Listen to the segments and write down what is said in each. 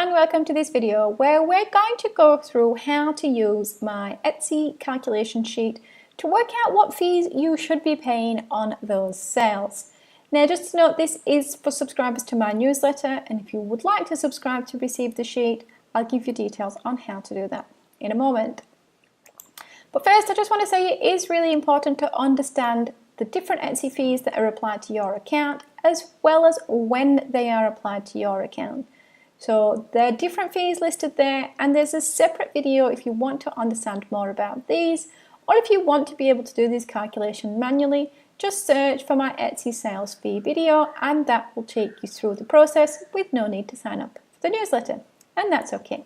and welcome to this video where we're going to go through how to use my Etsy calculation sheet to work out what fees you should be paying on those sales. Now just to note, this is for subscribers to my newsletter, and if you would like to subscribe to receive the sheet, I'll give you details on how to do that in a moment. But first I just want to say it is really important to understand the different Etsy fees that are applied to your account, as well as when they are applied to your account. So there are different fees listed there, and there's a separate video if you want to understand more about these, or if you want to be able to do this calculation manually, just search for my Etsy sales fee video and that will take you through the process with no need to sign up for the newsletter, and that's okay.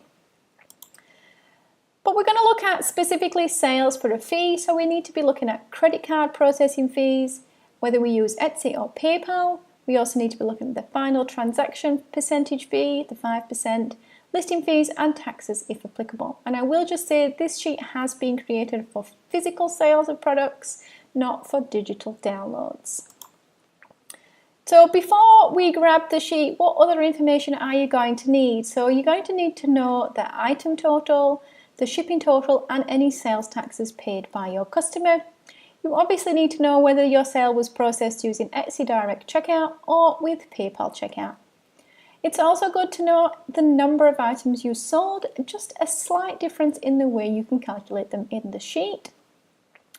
But we're going to look at specifically sales for a fee, so we need to be looking at credit card processing fees, whether we use Etsy or PayPal. We also need to be looking at the final transaction percentage fee, the 5%, listing fees and taxes if applicable. And I will just say this sheet has been created for physical sales of products, not for digital downloads. So before we grab the sheet, what other information are you going to need? So you're going to need to know the item total, the shipping total and any sales taxes paid by your customer. You obviously need to know whether your sale was processed using Etsy Direct Checkout or with PayPal Checkout. It's also good to know the number of items you sold, just a slight difference in the way you can calculate them in the sheet.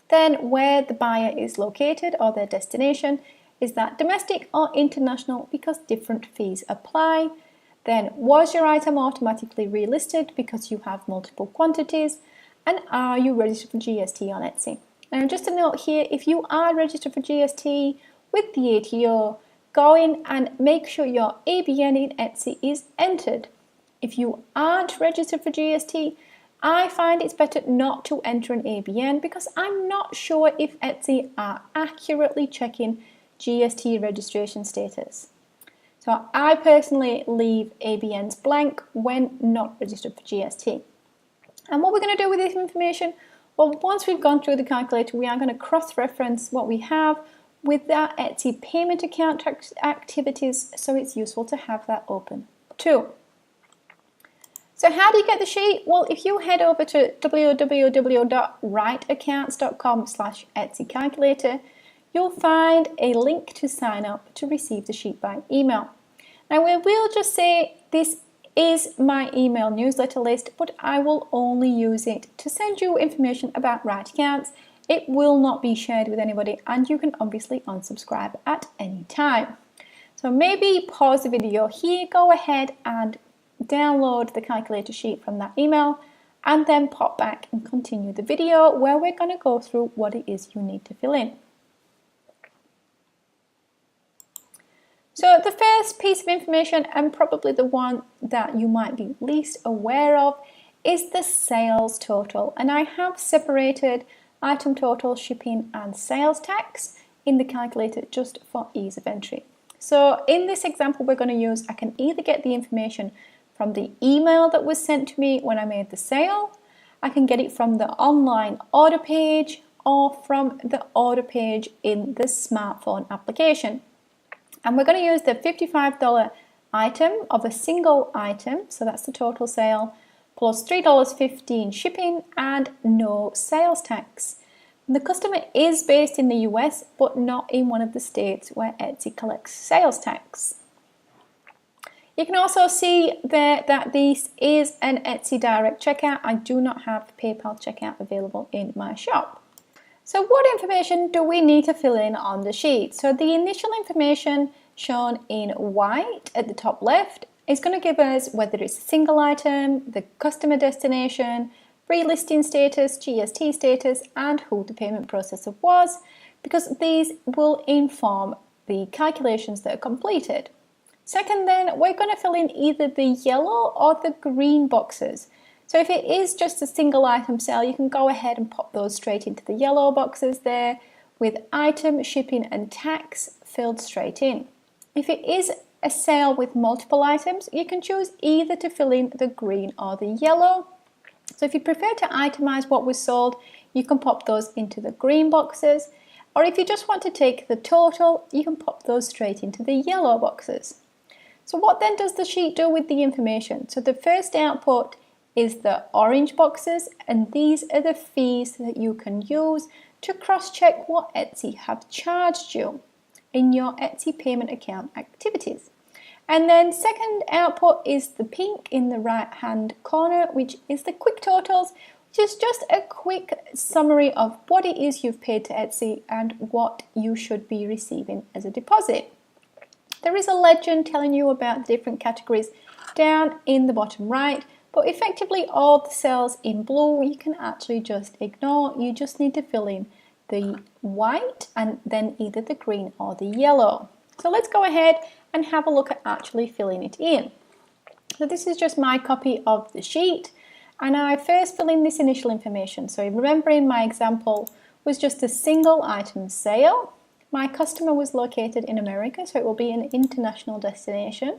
Then where the buyer is located or their destination, is that domestic or international, because different fees apply. Then, was your item automatically relisted because you have multiple quantities? And are you registered for GST on Etsy? Now, just a note here, if you are registered for GST with the ATO, go in and make sure your ABN in Etsy is entered. If you aren't registered for GST, I find it's better not to enter an ABN because I'm not sure if Etsy are accurately checking GST registration status. So I personally leave ABNs blank when not registered for GST. And what we're going to do with this information, well, once we've gone through the calculator, we are going to cross-reference what we have with our Etsy payment account activities, so it's useful to have that open too. So how do you get the sheet? Well, if you head over to www.writeaccounts.com/Etsy calculator, you'll find a link to sign up to receive the sheet by email. Now, we will just say this is my email newsletter list, but I will only use it to send you information about Write Accounts. It will not be shared with anybody, and you can obviously unsubscribe at any time. So maybe pause the video here, go ahead and download the calculator sheet from that email, and then pop back and continue the video where we're going to go through what it is you need to fill in. So the first piece of information, and probably the one that you might be least aware of, is the sales total. And I have separated item total, shipping and sales tax in the calculator just for ease of entry. So in this example we're going to use, I can either get the information from the email that was sent to me when I made the sale, I can get it from the online order page, or from the order page in the smartphone application. And we're going to use the $55 item of a single item, so that's the total sale, plus $3.15 shipping and no sales tax. And the customer is based in the US, but not in one of the states where Etsy collects sales tax. You can also see there that this is an Etsy Direct Checkout. I do not have PayPal Checkout available in my shop. So what information do we need to fill in on the sheet? So the initial information shown in white at the top left is going to give us whether it's a single item, the customer destination, free listing status, GST status, and who the payment processor was, because these will inform the calculations that are completed. Second then, we're going to fill in either the yellow or the green boxes. So if it is just a single item sale, you can go ahead and pop those straight into the yellow boxes there, with item, shipping and tax filled straight in. If it is a sale with multiple items, you can choose either to fill in the green or the yellow. So if you prefer to itemize what was sold, you can pop those into the green boxes, or if you just want to take the total, you can pop those straight into the yellow boxes. So what then does the sheet do with the information? So the first output is the orange boxes, and these are the fees that you can use to cross-check what Etsy have charged you in your Etsy payment account activities. And then second output is the pink in the right hand corner, which is the quick totals, which is just a quick summary of what it is you've paid to Etsy and what you should be receiving as a deposit. There is a legend telling you about the different categories down in the bottom right, but effectively all the cells in blue you can actually just ignore. You just need to fill in the white and then either the green or the yellow. So let's go ahead and have a look at actually filling it in. So this is just my copy of the sheet, and I first fill in this initial information. So remember, in my example was just a single item sale. My customer was located in America, so it will be an international destination.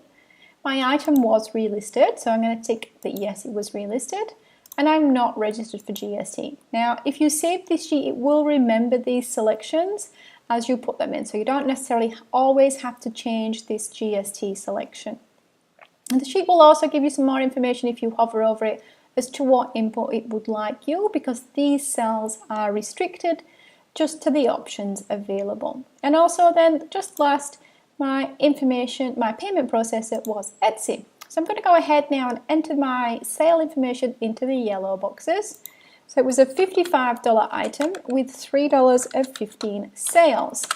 My item was relisted, so I'm going to tick that yes, it was relisted, and I'm not registered for GST. Now, if you save this sheet, it will remember these selections as you put them in, so you don't necessarily always have to change this GST selection. And the sheet will also give you some more information if you hover over it as to what input it would like you, because these cells are restricted just to the options available. And also then, just last, my information, my payment processor was Etsy. So I'm going to go ahead now and enter my sale information into the yellow boxes. So it was a $55 item with $3.15 sales.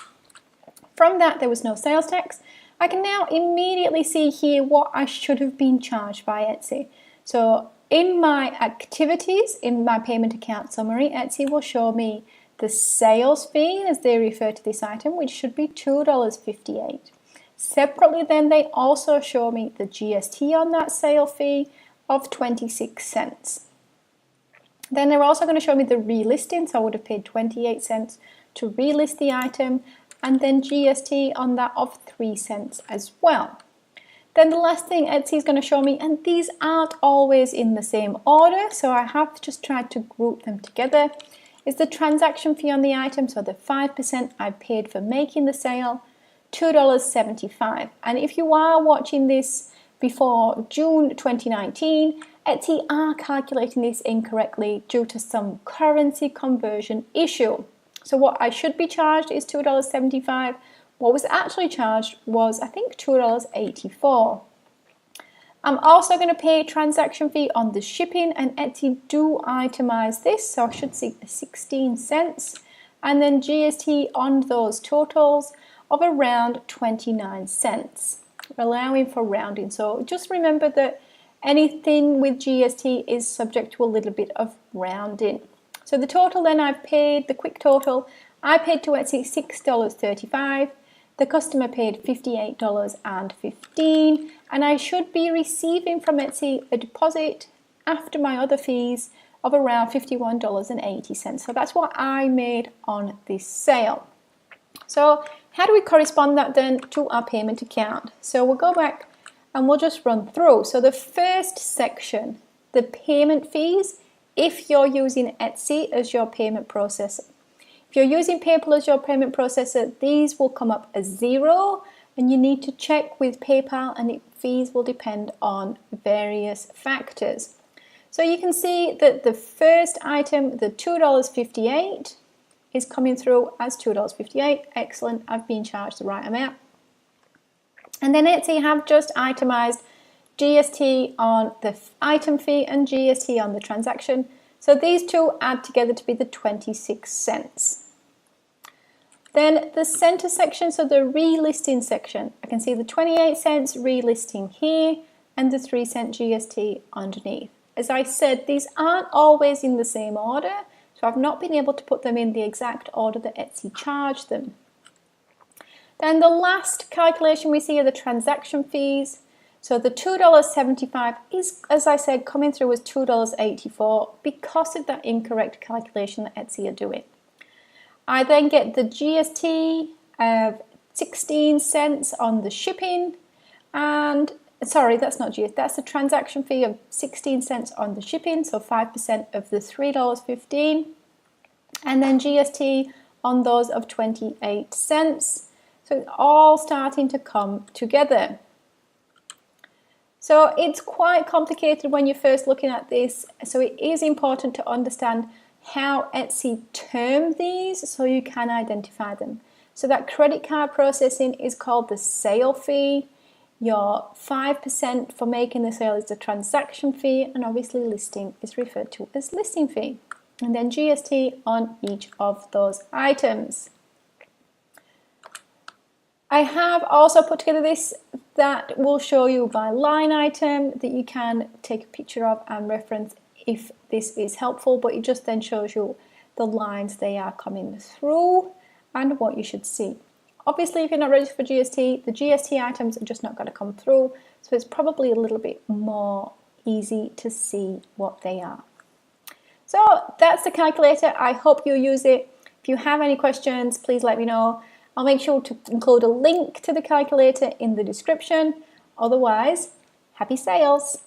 From that, there was no sales tax. I can now immediately see here what I should have been charged by Etsy. So in my activities, in my payment account summary, Etsy will show me the sales fee, as they refer to this item, which should be $2.58. Separately then, they also show me the GST on that sale fee of 26 cents. Then they're also going to show me the relisting, so I would have paid 28 cents to relist the item, and then GST on that of 3 cents as well. Then the last thing Etsy is going to show me, and these aren't always in the same order, so I have just tried to group them together, is the transaction fee on the item, so the 5% I paid for making the sale, $2.75. And if you are watching this before June 2019, Etsy are calculating this incorrectly due to some currency conversion issue. So what I should be charged is $2.75. What was actually charged was, I think, $2.84. I'm also going to pay a transaction fee on the shipping, and Etsy do itemize this, so I should see 16 cents, and then GST on those totals of around 29 cents, allowing for rounding. So just remember that anything with GST is subject to a little bit of rounding. So the total then I've paid, the quick total, I paid to Etsy $6.35. The customer paid $58.15, and I should be receiving from Etsy a deposit after my other fees of around $51.80. So that's what I made on this sale. So how do we correspond that then to our payment account? So we'll go back and we'll just run through. So the first section, the payment fees, if you're using Etsy as your payment processor. If you're using PayPal as your payment processor, these will come up as 0, and you need to check with PayPal, and fees will depend on various factors. So you can see that the first item, the $2.58, is coming through as $2.58. Excellent, I've been charged the right amount. And then Etsy have just itemized GST on the item fee and GST on the transaction. So these two add together to be the 26 cents. Then the center section, so the relisting section, I can see the 28 cents relisting here and the 3 cent GST underneath. As I said, these aren't always in the same order, so I've not been able to put them in the exact order that Etsy charged them. Then the last calculation we see are the transaction fees. So the $2.75 is, as I said, coming through as $2.84 because of that incorrect calculation that Etsy are doing. I then get the GST of 16 cents on the shipping, and sorry, that's not GST, that's the transaction fee of 16 cents on the shipping, so 5% of the $3.15, and then GST on those of 28 cents. So it's all starting to come together. So it's quite complicated when you're first looking at this, so it is important to understand how Etsy term these so you can identify them. So that credit card processing is called the sale fee. Your 5% for making the sale is the transaction fee, and obviously listing is referred to as listing fee. And then GST on each of those items. I have also put together this that will show you by line item that you can take a picture of and reference if this is helpful, but it just then shows you the lines they are coming through and what you should see. Obviously, if you're not registered for GST, the GST items are just not going to come through, so it's probably a little bit more easy to see what they are. So that's the calculator. I hope you use it. If you have any questions, please let me know. I'll make sure to include a link to the calculator in the description. Otherwise, happy sales!